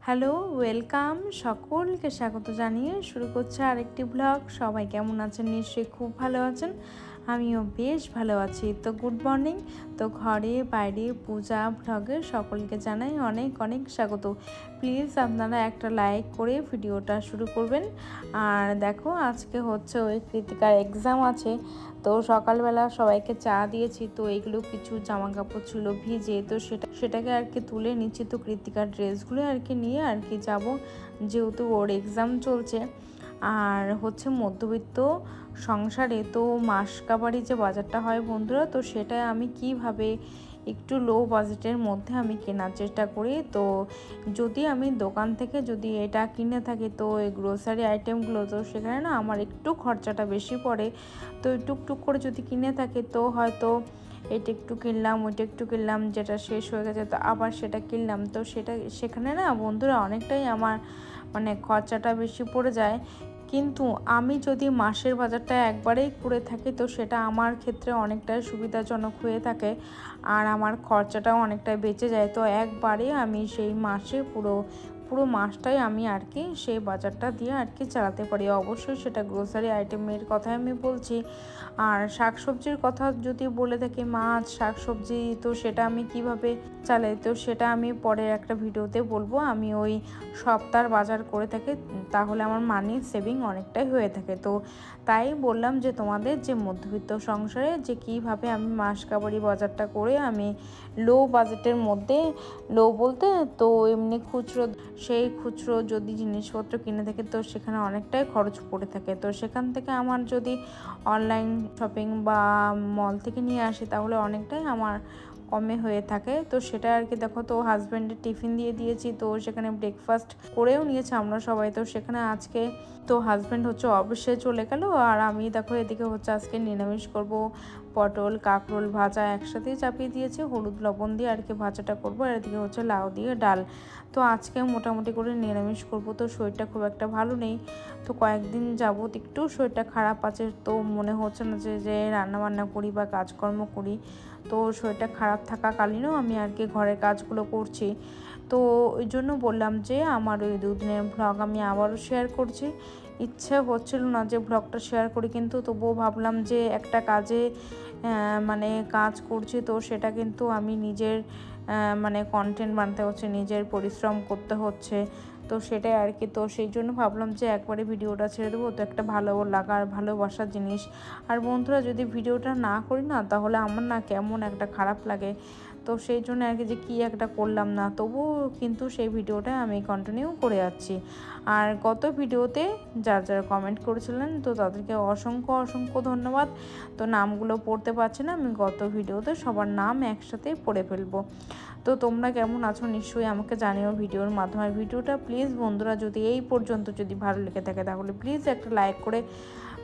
Hello, welcome. সকলকে স্বাগত জানিয়ে শুরু করছে আরেকটি ব্লগ। সবাই কেমন আছেন? নিশ্চয়ই খুব ভালো আছেন। আমিও বেশ ভালো আছি। তো গুড মর্নিং। তো ঘরে বাইরে পূজা ব্লগে সকলকে জানাই অনেক অনেক স্বাগত। প্লিজ আপনারা একটা লাইক করে ভিডিওটা শুরু করবেন। আর দেখো, আজকে হচ্ছে ওই কৃতিকার এক্সাম আছে। তো সকালবেলা সবাইকে চা দিয়েছি। তো এগুলো কিছু জামা কাপড় ছিল ভিজে, তো সেটাকে আর কি তুলে নিচ্ছি। তো কৃতিকার ড্রেসগুলো আর কি নিয়ে আর কি যাব, যেহেতু ওর এক্সাম চলছে। আর হচ্ছে মধ্যবিত্ত সংসারে তো মাসকাবারি যে বাজারটা হয় বন্ধুরা, তো সেটা আমি কিভাবে একটু লো বাজেটের মধ্যে আমি কেনার চেষ্টা করি। তো যদি আমি দোকান থেকে যদি এটা কিনে থাকি, তো এই গ্রোসারি আইটেমগুলো, তো সেখানে না আমার একটু খরচাটা বেশি পড়ে। তো টুকটুক করে যদি কিনে থাকি, তো হয়তো এটা একটু কিনলাম, ওইটা একটু কিনলাম, যেটা শেষ হয়ে গেছে তো আবার সেটা কিনলাম। তো সেখানে না বন্ধুরা অনেকটাই আমার মানে খরচাটা বেশি পড়ে যায়। কিন্তু আমি যদি মাসের বাজারটা একবারেই করে থাকি, তো সেটা আমার ক্ষেত্রে অনেকটাই সুবিধাজনক হয়ে থাকে। আর আমার খরচাটাও অনেকটাই বেঁচে যায়। তো একবারে আমি সেই মাসে পুরো পুরো মাসটাই আমি আর কি সেই বাজারটা দিয়ে আর কি চালাতে পারি। অবশ্যই সেটা গ্রোসারি আইটেমের কথাই আমি বলছি। আর শাকসবজির কথা যদি বলে থাকি, মাছ শাকসবজি, তো সেটা আমি কিভাবে চালাই, তো সেটা আমি পরের একটা ভিডিওতে বলবো। আমি ওই সপ্তাহের বাজার করে থাকি, তাহলে আমার মানি সেভিং অনেকটাই হয়ে থাকে। তো তাই বললাম যে তোমাদের যে মধ্যবিত্ত সংসারে যে কিভাবে আমি মাসকাবারি বাজারটা করে আমি লো বাজেটের মধ্যে, লো বলতে তো এমনি খুচরো, সেই খুচরো যদি জিনিসপত্র কিনে থাকে, তো সেখানে অনেকটাই খরচ পড়ে থাকে। তো সেখান থেকে আমার যদি অনলাইন শপিং বা মল থেকে নিয়ে আসি, তাহলে অনেকটাই আমার কমে হয়ে থাকে। তো সেটা আর কি দেখো, তো হাজব্যান্ডের টিফিন দিয়ে দিয়েছি, তো সেখানে ব্রেকফাস্ট করেও নিয়েছি আমরা সবাই। তো সেখানে আজকে তো হাজব্যান্ড হচ্ছে অফিসে চলে গেল, আর আমি দেখো এদিকে হচ্ছে আজকে নিরামিষ করব। পটল কাঁকরোল ভাজা একসাথেই চাপিয়ে দিয়েছি, হলুদ লবণ দিয়ে আর কি ভাজাটা করবো। আর এদিকে হচ্ছে লাউ দিয়ে ডাল। তো আজকে মোটামুটি করে নিরামিষ করব। তো শরীরটা খুব একটা ভালো নেই, তো কয়েকদিন যাবত একটু শরীরটা খারাপ আছে। তো মনে হচ্ছে না যে রান্নাবান্না করি বা কাজকর্ম করি। তো শরীরটা খারাপ থাকাকালীনও আমি আর কি ঘরের কাজগুলো করছি। তো ওই জন্য বললাম যে আমার ওই দুদিনের ভ্লগ আমি আবারও শেয়ার করছি। ইচ্ছে হচ্ছিল না যে ভ্লগটা শেয়ার করি, কিন্তু তবুও ভাবলাম যে একটা কাজে মানে কাজ করছি, তো সেটা কিন্তু আমি নিজের মানে কন্টেন্ট বানাতে হচ্ছে, নিজের পরিশ্রম করতে হচ্ছে। তো সেটাই আর কি। তো সেই জন্য ভাবলাম যে একবারে ভিডিওটা ছেড়ে দেবো। তো একটা ভালো লাগার ভালোবাসার জিনিস। আর বন্ধুরা, যদি ভিডিওটা না করি না, তাহলে আমার না কেমন একটা খারাপ লাগে। তো সেই জন্য আর কি যে কী একটা করলাম না, তবুও কিন্তু সেই ভিডিওটা আমি কন্টিনিউ করে যাচ্ছি। আর গত ভিডিওতে যারা কমেন্ট করেছিলেন, তো তাদেরকে অসংখ্য অসংখ্য ধন্যবাদ। তো নামগুলো পড়তে পারছি না, আমি গত ভিডিওতে সবার নাম একসাথে পড়ে ফেলবো। তো তোমরা কেমন আছো নিশ্চয়ই আমাকে জানিও ভিডিওর মাধ্যমে। ভিডিওটা প্লিজ বন্ধুরা, যদি এই পর্যন্ত যদি ভালো লেগে থাকে, তাহলে প্লিজ একটা লাইক করে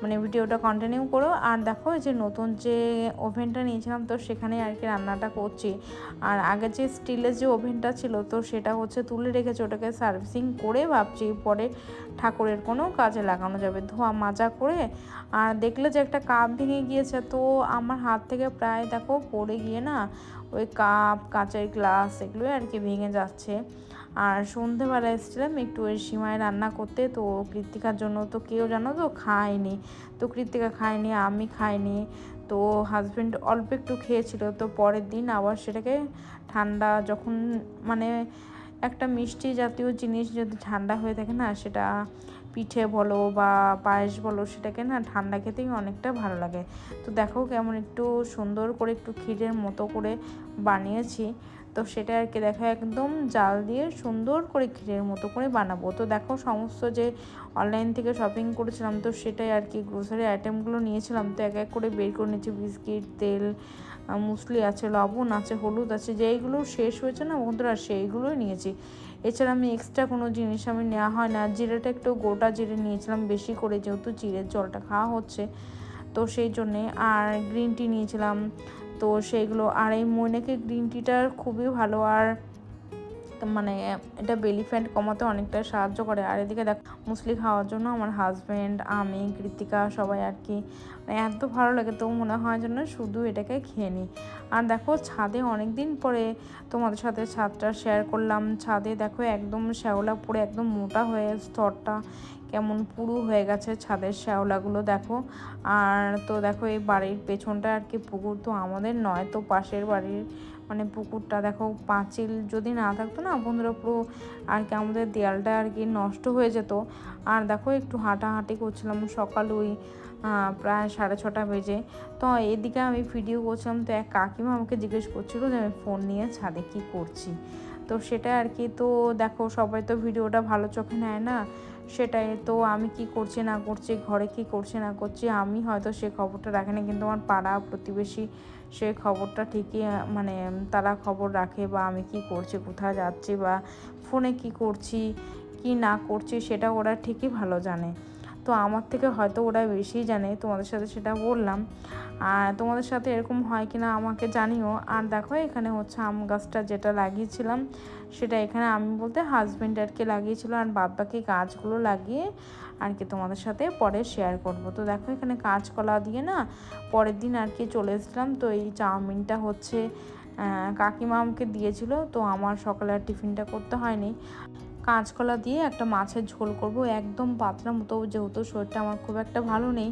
মানে ভিডিওটা কন্টিনিউ করো। আর দেখো, যে নতুন যে ওভেনটা নিয়েছিলাম, তো সেখানে আর কি রান্নাটা করছি। আর আগে যে স্টিলের যে ওভেনটা ছিল, তো সেটা হচ্ছে তুলে রেখেছি, ওটাকে সার্ভিসিং করে ভাবছি পরে ঠাকুরের কোনো কাজে লাগানো যাবে, ধোয়া মাজা করে। আর দেখলে যে একটা কাপ ভেঙে গিয়েছে, তো আমার হাত থেকে প্রায় দেখো পড়ে গিয়ে না ওই কাপ কাঁচের গ্লাস এগুলো আর কি ভেঙে যাচ্ছে। আর সন্ধেবেলা এসেছিলাম একটু ওই সিমাই রান্না করতে, তো কৃত্তিকার জন্য। তো কেউ জানো তো খায়নি, তো কৃত্তিকা খায়নি, আমি খাইনি। তো হাজব্যান্ড অল্প একটু খেয়েছিল। তো পরের দিন আবার সেটাকে ঠান্ডা যখন মানে একটা মিষ্টি জাতীয় জিনিস যদি ঠান্ডা হয়ে থাকে না, সেটা পিঠে বলো বা পায়েস বলো, সেটাকে না ঠান্ডা খেতেই অনেকটা ভালো লাগে। তো দেখো কেমন একটু সুন্দর করে একটু ক্ষীরের মতো করে বানিয়েছি। তো সেটা আর কি দেখো একদম জাল দিয়ে সুন্দর করে ক্ষীরের মতো করে বানাবো। তো দেখো সমস্ত যে অনলাইন থেকে শপিং করেছিলাম, তো সেটাই আর কি গ্রোসারি আইটেমগুলো নিয়েছিলাম। তো এক এক করে বের করে নিয়েছি, বিস্কিট, তেল, মুসলি আছে, লবণ আছে, হলুদ আছে, যেইগুলো শেষ হয়েছে না বন্ধুরা, সেইগুলোই নিয়েছি। এছাড়া আমি এক্সট্রা কোনো জিনিস আমি নেওয়া হয় না। জিরেটা একটু গোটা জিরে নিয়েছিলাম বেশি করে, যেহেতু জিরের জলটা খাওয়া হচ্ছে, তো সেই জন্যে। আর গ্রিন টি নিয়েছিলাম, তো সেইগুলো। আর এই মইনাকে গ্রিন টিটার খুবই ভালো। আর মানে এটা বেলি ফ্যাট কমাতে অনেকটা সাহায্য করে। আর এদিকে দেখ মুসলি খাওয়ার জন্য আমার হাজব্যান্ড, আমি, কৃতিকা সবাই আর কি এত ভালো লাগে, তো মনে হয় যেন শুধু এটাকে খেয়ে নিই। আর দেখো ছাদে অনেক দিন পরে তোমাদের সাথে ছাদটা শেয়ার করলাম। ছাদে দেখো একদম শ্যাওলা পড়ে একদম মোটা হয়ে স্তরটা কেমন পুরু হয়ে গেছে ছাদের শ্যাওলাগুলো দেখো। আর তো দেখো এই বাড়ির পেছনটা আর কি পুকুর, তো আমাদের নয়, তো পাশের বাড়ির মানে পুকুরটা দেখো, পাঁচিল যদি না থাকতো না বন্ধুরা পুরো আর কি আমাদের দেয়ালটা আর কি নষ্ট হয়ে যেত। আর দেখো একটু হাঁটাহাঁটি করছিলাম সকাল ওই প্রায় 6:30 বেজে। তো এদিকে আমি ভিডিও করছিলাম, তো এক কাকিমা আমাকে জিজ্ঞেস করছিলো যে আমি ফোন নিয়ে ছাদে কী করছি। তো সেটা আর কি, তো দেখো সবাই তো ভিডিওটা ভালো চোখে নেয় না, সেটাই। তো আমি কি করছি না করছি, ঘরে কি করছি না করছি, আমি হয়তো সে খবরটা রাখি না, কিন্তু আমার পাড়া প্রতিবেশী সে খবরটা ঠিকই মানে তারা খবর রাখে, বা আমি কি করছি, কোথায় যাচ্ছি, বা ফোনে কি করছি কি না করছি সেটা ওরা ঠিকই ভালো জানে। তো আমার থেকে হয়তো ওরা বেশিই জানে, তোমাদের সাথে সেটা বললাম। আর তোমাদের সাথে এরকম হয় কি না আমাকে জানিও। আর দেখো এখানে হচ্ছে আম গাছটা যেটা লাগিয়েছিলাম সেটা এখানে আমি বলতে হাজব্যান্ড আর কি লাগিয়েছিল, আর বাদবাকি গাছগুলো লাগিয়ে আর কি তোমাদের সাথে পরে শেয়ার করব। তো দেখো এখানে কাঁচকলা দিয়ে না পরের দিন আর কি চলে এসেছিলাম। তো এই চাউমিনটা হচ্ছে কাকিমা আমাকে দিয়েছিল, তো আমার সকালে আর টিফিনটা করতে হয়নি। কাঁচকলা দিয়ে একটা মাছের ঝোল করব একদম পাতলা মতো, যেহেতু শরীরটা আমার খুব একটা ভালো নেই।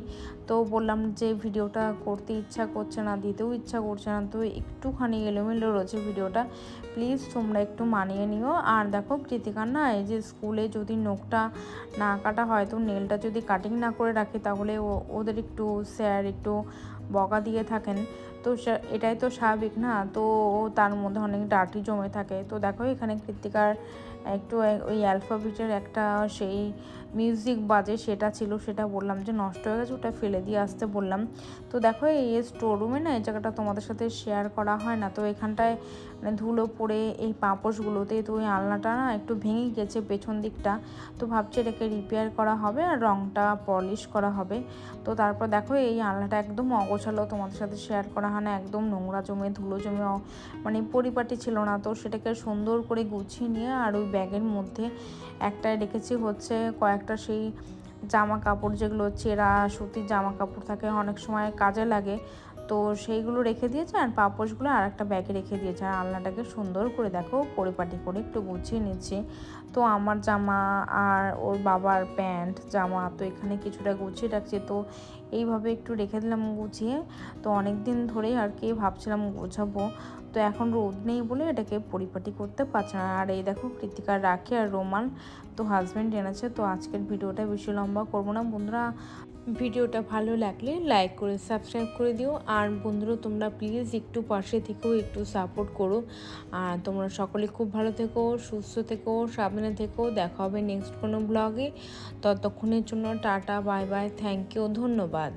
তো বললাম যে ভিডিওটা করতে ইচ্ছা করছে না, দিতেও ইচ্ছা করছে না, তো একটুখানি এলোমেলো রয়েছে ভিডিওটা, প্লিজ তোমরা একটু মানিয়ে নিও। আর দেখো কৃতিকার না এই যে স্কুলে যদি নখটা না কাটা হয়, তো নেলটা যদি কাটিং না করে রাখে তাহলে ওদের একটু স্যার একটু বকা দিয়ে থাকেন। তো এটাই তো স্বাভাবিক না, তো তার মধ্যে অনেক ডার্টি জমে থাকে। তো দেখো এখানে কৃতিকার একটু ওই অ্যালফাবেটের একটা সেই মিউজিক বাজে সেটা ছিল, সেটা বললাম যে নষ্ট হয়ে গেছে, ওটা ফেলে দিয়ে আসতে বললাম। তো দেখো এই স্টোর রুমে না এই জায়গাটা তোমাদের সাথে শেয়ার করা হয় না, তো এখানটায় মানে ধুলো পড়ে এই পাপোশগুলোতে, তো ওই আলনাটা না একটু ভেঙে গেছে পেছন দিকটা, তো ভাবছি এটাকে রিপেয়ার করা হবে আর রঙটা পলিশ করা হবে। তো তারপর দেখো এই আলনাটা একদম অগোছালো, তোমাদের সাথে শেয়ার করা হয় না, একদম নোংরা জমে ধুলো জমে মানে পরিপাটি ছিল না। তো সেটাকে সুন্দর করে গুছিয়ে নিয়ে আর ওই ব্যাগের মধ্যে একটাই রেখেছি হচ্ছে কয়েকটা সেই জামা কাপড়, যেগুলো ছেঁড়া সুতির জামা কাপড় থাকে অনেক সময় কাজে লাগে, তো সেইগুলো রেখে দিয়েছে, আর পাপোশগুলো আর একটা ব্যাগে রেখে দিয়েছে। আর আলনাটাকে সুন্দর করে দেখো পরিপাটি করে একটু গুছিয়ে নিচ্ছি। তো আমার জামা আর ওর বাবার প্যান্ট জামা তো এখানে কিছুটা গুছিয়ে রাখছি, তো এইভাবে একটু রেখে দিলাম গুছিয়ে। তো অনেক দিন ধরেই আর কি ভাবছিলাম গোছাবো, তো এখন রোদ নেই বলে এটাকে পরিপাটি করতে পারছে না। আর এই দেখো কৃতিকার রাখি আর রুমাল তো হাজব্যান্ড এনেছে। তো আজকের ভিডিওটা বেশি লম্বা করবো না বন্ধুরা, ভিডিওটা ভালো লাগলে লাইক করে সাবস্ক্রাইব করে দিও। আর বন্ধুরা তোমরা প্লিজ একটু পাশে থেকেও একটু সাপোর্ট করো। আর তোমরা সকলে খুব ভালো থেকো, সুস্থ থেকো, সাবধানে থেকো। দেখা হবে নেক্সট কোনো ব্লগে, ততক্ষণের জন্য tata bye bye, thank you, ধন্যবাদ।